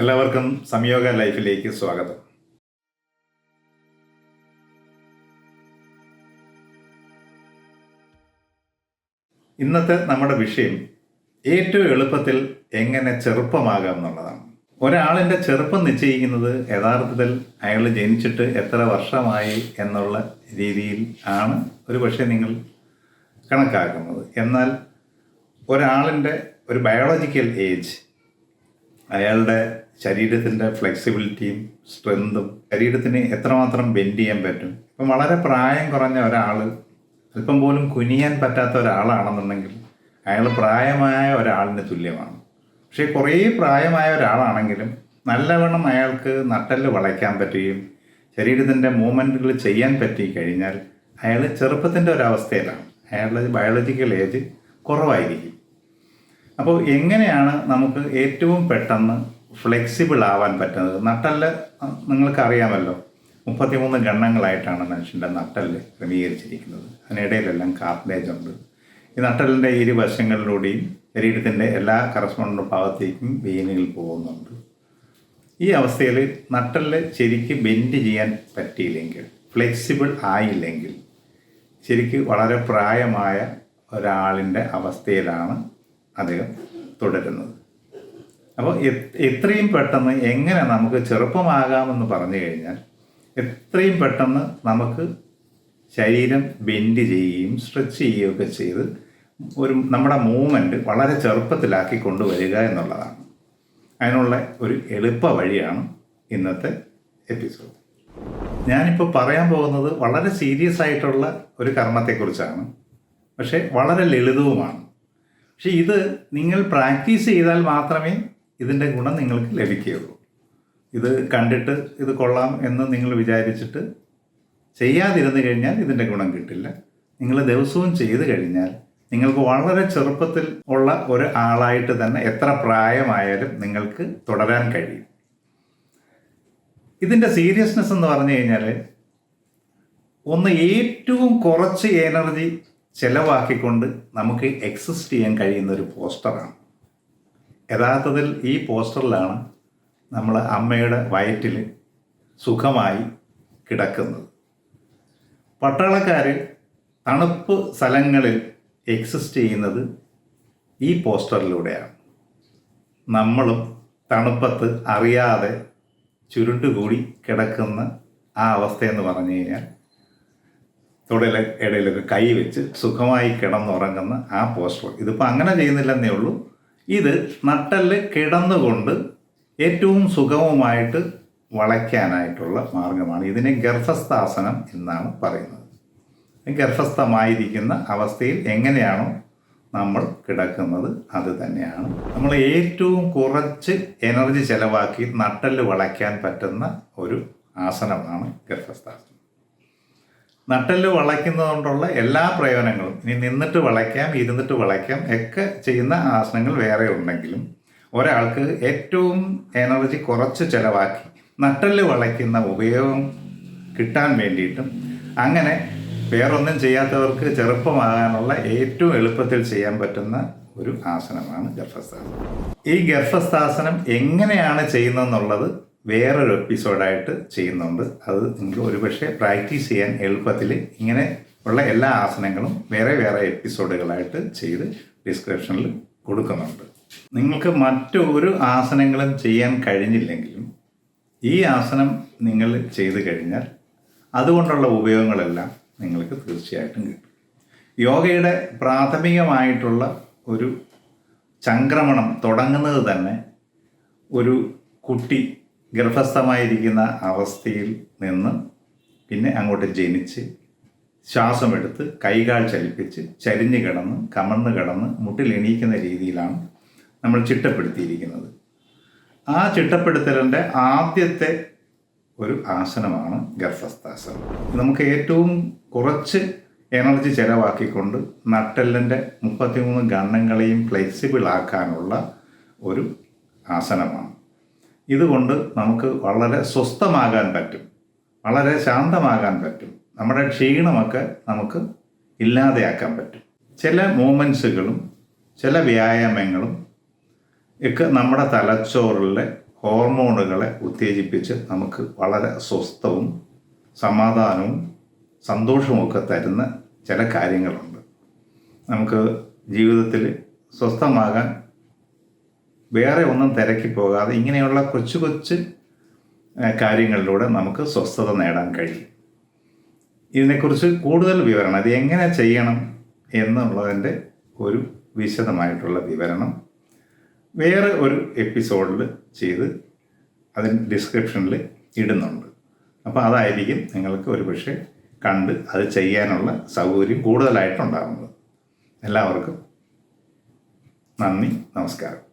എല്ലാവർക്കും സംയോഗ ലൈഫിലേക്ക് സ്വാഗതം. ഇന്നത്തെ നമ്മുടെ വിഷയം ഏറ്റവും എളുപ്പത്തിൽ എങ്ങനെ ചെറുപ്പമാകാം എന്നുള്ളതാണ്. ഒരാളിൻ്റെ ചെറുപ്പം നിശ്ചയിക്കുന്നത് യഥാർത്ഥത്തിൽ അയാൾ ജനിച്ചിട്ട് എത്ര വർഷമായി എന്നുള്ള രീതിയിൽ ആണ് ഒരു പക്ഷേ നിങ്ങൾ കണക്കാക്കുന്നത്. എന്നാൽ ഒരാളിൻ്റെ ഒരു ബയോളജിക്കൽ ഏജ്, അയാളുടെ ശരീരത്തിൻ്റെ ഫ്ലെക്സിബിലിറ്റിയും സ്ട്രെങ്തും, ശരീരത്തിന് എത്രമാത്രം ബെൻഡ് ചെയ്യാൻ പറ്റും. ഇപ്പം വളരെ പ്രായം കുറഞ്ഞ ഒരാൾ, അല്പം പോലും കുനിയാൻ പറ്റാത്ത ഒരാളാണെന്നുണ്ടെങ്കിൽ അയാൾ പ്രായമായ ഒരാളിന് തുല്യമാണ്. പക്ഷേ കുറേ പ്രായമായ ഒരാളാണെങ്കിലും നല്ലവണ്ണം അയാൾക്ക് നട്ടെല്ല് വളയ്ക്കാൻ പറ്റുകയും ശരീരത്തിൻ്റെ മൂവ്മെൻറ്റുകൾ ചെയ്യാൻ പറ്റി കഴിഞ്ഞാൽ അയാൾ ചെറുപ്പത്തിൻ്റെ ഒരവസ്ഥയിലാണ്. അയാളുടെ ബയോളജിക്കൽ ഏജ് കുറവായിരിക്കും. അപ്പോൾ എങ്ങനെയാണ് നമുക്ക് ഏറ്റവും പെട്ടെന്ന് ഫ്ലെക്സിബിൾ ആവാൻ പറ്റുന്നത്? നട്ടെല്ല് നിങ്ങൾക്കറിയാമല്ലോ, 33 ഗണ്ണങ്ങളായിട്ടാണ് മനുഷ്യൻ്റെ നട്ടെല്ല് ക്രമീകരിച്ചിരിക്കുന്നത്. അതിനിടയിലെല്ലാം കാർട്ടിലേജ് ഉണ്ട്. ഈ നട്ടെല്ലിൻ്റെ ഇരുവശങ്ങളിലൂടെയും ശരീരത്തിൻ്റെ എല്ലാ കറസ്പോണ്ടൻ്റ് ഭാഗത്തേക്കും വെയിനുകൾ പോകുന്നുണ്ട്. ഈ അവസ്ഥയിൽ നട്ടെല്ല് ശരിക്ക് ബെൻഡ് ചെയ്യാൻ പറ്റിയില്ലെങ്കിൽ, ഫ്ലെക്സിബിൾ ആയില്ലെങ്കിൽ, ശരിക്ക് വളരെ പ്രായമായ ഒരാളിൻ്റെ അവസ്ഥയിലാണ് അദ്ദേഹം തുടരുന്നത്. അപ്പോൾ എത്രയും പെട്ടെന്ന് എങ്ങനെ നമുക്ക് ചെറുപ്പമാകാമെന്ന് പറഞ്ഞു കഴിഞ്ഞാൽ, എത്രയും പെട്ടെന്ന് നമുക്ക് ശരീരം ബെൻഡ് ചെയ്യുകയും സ്ട്രെച്ച് ചെയ്യുകയൊക്കെ ചെയ്ത് നമ്മുടെ മൂവ്മെൻറ്റ് വളരെ ചെറുപ്പത്തിലാക്കി കൊണ്ടുവരിക എന്നുള്ളതാണ്. അതിനുള്ള ഒരു എളുപ്പ വഴിയാണ് ഇന്നത്തെ എപ്പിസോഡ്. ഞാനിപ്പോൾ പറയാൻ പോകുന്നത് വളരെ സീരിയസ് ആയിട്ടുള്ള ഒരു കർമ്മത്തെക്കുറിച്ചാണ്, പക്ഷേ വളരെ ലളിതവുമാണ്. പക്ഷെ ഇത് നിങ്ങൾ പ്രാക്ടീസ് ചെയ്താൽ മാത്രമേ ഇതിൻ്റെ ഗുണം നിങ്ങൾക്ക് ലഭിക്കുകയുള്ളൂ. ഇത് കണ്ടിട്ട് ഇത് കൊള്ളാം എന്ന് നിങ്ങൾ വിചാരിച്ചിട്ട് ചെയ്യാതിരുന്നു കഴിഞ്ഞാൽ ഇതിൻ്റെ ഗുണം കിട്ടില്ല. നിങ്ങൾ ദിവസവും ചെയ്ത് കഴിഞ്ഞാൽ നിങ്ങൾക്ക് വളരെ ചെറുപ്പത്തിൽ ഉള്ള ഒരു ആളായിട്ട് തന്നെ എത്ര പ്രായമായാലും നിങ്ങൾക്ക് തുടരാൻ കഴിയും. ഇതിൻ്റെ സീരിയസ്നെസ് എന്ന് പറഞ്ഞു കഴിഞ്ഞാൽ, ഒന്ന് ഏറ്റവും കുറച്ച് എനർജി ചിലവാക്കിക്കൊണ്ട് നമുക്ക് എക്സിസ്റ്റ് ചെയ്യാൻ കഴിയുന്ന ഒരു പോസ്റ്ററാണ്. യഥാർത്ഥത്തിൽ ഈ പോസ്റ്ററിലാണ് നമ്മൾ അമ്മയുടെ വയറ്റിൽ സുഖമായി കിടക്കുന്നത്. പട്ടാളക്കാർ തണുപ്പ് സ്ഥലങ്ങളിൽ എക്സിസ്റ്റ് ചെയ്യുന്നത് ഈ പോസ്റ്ററിലൂടെയാണ്. നമ്മളും തണുപ്പത്ത് അറിയാതെ ചുരുണ്ടുകൂടി കിടക്കുന്ന ആ അവസ്ഥയെന്ന് പറഞ്ഞു കഴിഞ്ഞാൽ, തുടയിലെ ഇടയിലൊക്കെ കൈ വെച്ച് സുഖമായി കിടന്നുറങ്ങുന്ന ആ പോസ്റ്റർ. ഇതിപ്പോൾ അങ്ങനെ ചെയ്യുന്നില്ലെന്നേ ഉള്ളൂ. ഇത് നട്ടെല്ല് കിടന്നുകൊണ്ട് ഏറ്റവും സുഗമമായിട്ട് വളയ്ക്കാനായിട്ടുള്ള മാർഗമാണ്. ഇതിനെ ഗർഭസ്ഥാസനം എന്നാണ് പറയുന്നത്. ഗർഭസ്ഥമായിരിക്കുന്ന അവസ്ഥയിൽ എങ്ങനെയാണോ നമ്മൾ കിടക്കുന്നത് അത് തന്നെയാണ്. നമ്മൾ ഏറ്റവും കുറച്ച് എനർജി ചെലവാക്കി നട്ടെല്ല് വളയ്ക്കാൻ പറ്റുന്ന ഒരു ആസനമാണ് ഗർഭസ്ഥാസനം. നട്ടെല്ല് വളയ്ക്കുന്നതുകൊണ്ടുള്ള എല്ലാ പ്രയോജനങ്ങളും, ഇനി നിന്നിട്ട് വളയ്ക്കാം, ഇരുന്നിട്ട് വളയ്ക്കാം ഒക്കെ ചെയ്യുന്ന ആസനങ്ങൾ വേറെ ഉണ്ടെങ്കിലും ഒരാൾക്ക് ഏറ്റവും എനർജി കുറച്ച് ചിലവാക്കി നട്ടെല്ല് വളയ്ക്കുന്ന ഉപയോഗം കിട്ടാൻ വേണ്ടിയിട്ടും, അങ്ങനെ വേറൊന്നും ചെയ്യാത്തവർക്ക് ചെറുപ്പമാകാനുള്ള ഏറ്റവും എളുപ്പത്തിൽ ചെയ്യാൻ പറ്റുന്ന ഒരു ആസനമാണ് ഗർഭസ്ഥാസനം. ഈ ഗർഭസ്ഥാസനം എങ്ങനെയാണ് ചെയ്യുന്നതെന്നുള്ളത് വേറൊരു എപ്പിസോഡായിട്ട് ചെയ്യുന്നുണ്ട്. അത് നിങ്ങൾക്ക് ഒരുപക്ഷെ പ്രാക്ടീസ് ചെയ്യാൻ എളുപ്പത്തിൽ ഇങ്ങനെ ഉള്ള എല്ലാ ആസനങ്ങളും വേറെ വേറെ എപ്പിസോഡുകളായിട്ട് ചെയ്ത് ഡിസ്ക്രിപ്ഷനിൽ കൊടുക്കുന്നുണ്ട്. നിങ്ങൾക്ക് മറ്റൊരു ആസനങ്ങളും ചെയ്യാൻ കഴിഞ്ഞില്ലെങ്കിലും ഈ ആസനം നിങ്ങൾ ചെയ്ത് കഴിഞ്ഞാൽ അതുകൊണ്ടുള്ള ഉപയോഗങ്ങളെല്ലാം നിങ്ങൾക്ക് തീർച്ചയായിട്ടും കിട്ടും. യോഗയുടെ പ്രാഥമികമായിട്ടുള്ള ഒരു ചംക്രമണം തുടങ്ങുന്നത് തന്നെ ഒരു കുട്ടി ഗർഭസ്ഥമായിരിക്കുന്ന അവസ്ഥയിൽ നിന്ന് പിന്നെ അങ്ങോട്ട് ജനിച്ച് ശ്വാസമെടുത്ത് കൈകാൽ ചലിപ്പിച്ച് ചരിഞ്ഞ് കിടന്ന് കമർന്ന് കിടന്ന് മുട്ടിൽ എണീക്കുന്ന രീതിയിലാണ് നമ്മൾ ചിട്ടപ്പെടുത്തിയിരിക്കുന്നത്. ആ ചിട്ടപ്പെടുത്തലിൻ്റെ ആദ്യത്തെ ഒരു ആസനമാണ് ഗർഭസ്ഥാസനം. നമുക്ക് ഏറ്റവും കുറച്ച് എനർജി ചിലവാക്കിക്കൊണ്ട് നട്ടെല്ലിൻ്റെ 33 ഗണ്ണങ്ങളെയും ഫ്ലെക്സിബിൾ ആക്കാനുള്ള ഒരു ആസനമാണ്. ഇതുകൊണ്ട് നമുക്ക് വളരെ സ്വസ്ഥമാകാൻ പറ്റും, വളരെ ശാന്തമാകാൻ പറ്റും, നമ്മുടെ ക്ഷീണമൊക്കെ നമുക്ക് ഇല്ലാതെയാക്കാൻ പറ്റും. ചില മൂവ്മെൻറ്റ്സുകളും ചില വ്യായാമങ്ങളും ഒക്കെ നമ്മുടെ തലച്ചോറിലെ ഹോർമോണുകളെ ഉത്തേജിപ്പിച്ച് നമുക്ക് വളരെ സ്വസ്ഥവും സമാധാനവും സന്തോഷവുമൊക്കെ തരുന്ന ചില കാര്യങ്ങളുണ്ട്. നമുക്ക് ജീവിതത്തിൽ സ്വസ്ഥമാകാൻ വേറെ ഒന്നും തിരക്കി പോകാതെ ഇങ്ങനെയുള്ള കൊച്ചു കൊച്ചു കാര്യങ്ങളിലൂടെ നമുക്ക് സ്വസ്ഥത നേടാൻ കഴിയും. ഇതിനെക്കുറിച്ച് കൂടുതൽ വിവരണം, അത് എങ്ങനെ ചെയ്യണം എന്നുള്ളതിൻ്റെ ഒരു വിശദമായിട്ടുള്ള വിവരണം വേറെ ഒരു എപ്പിസോഡിൽ ചെയ്ത് അതിന് ഡിസ്ക്രിപ്ഷനിൽ ഇടുന്നുണ്ട്. അപ്പോൾ അതായിരിക്കും നിങ്ങൾക്ക് ഒരു പക്ഷേ കണ്ട് അത് ചെയ്യാനുള്ള സൗകര്യം കൂടുതലായിട്ടുണ്ടാകുന്നത്. എല്ലാവർക്കും നന്ദി, നമസ്കാരം.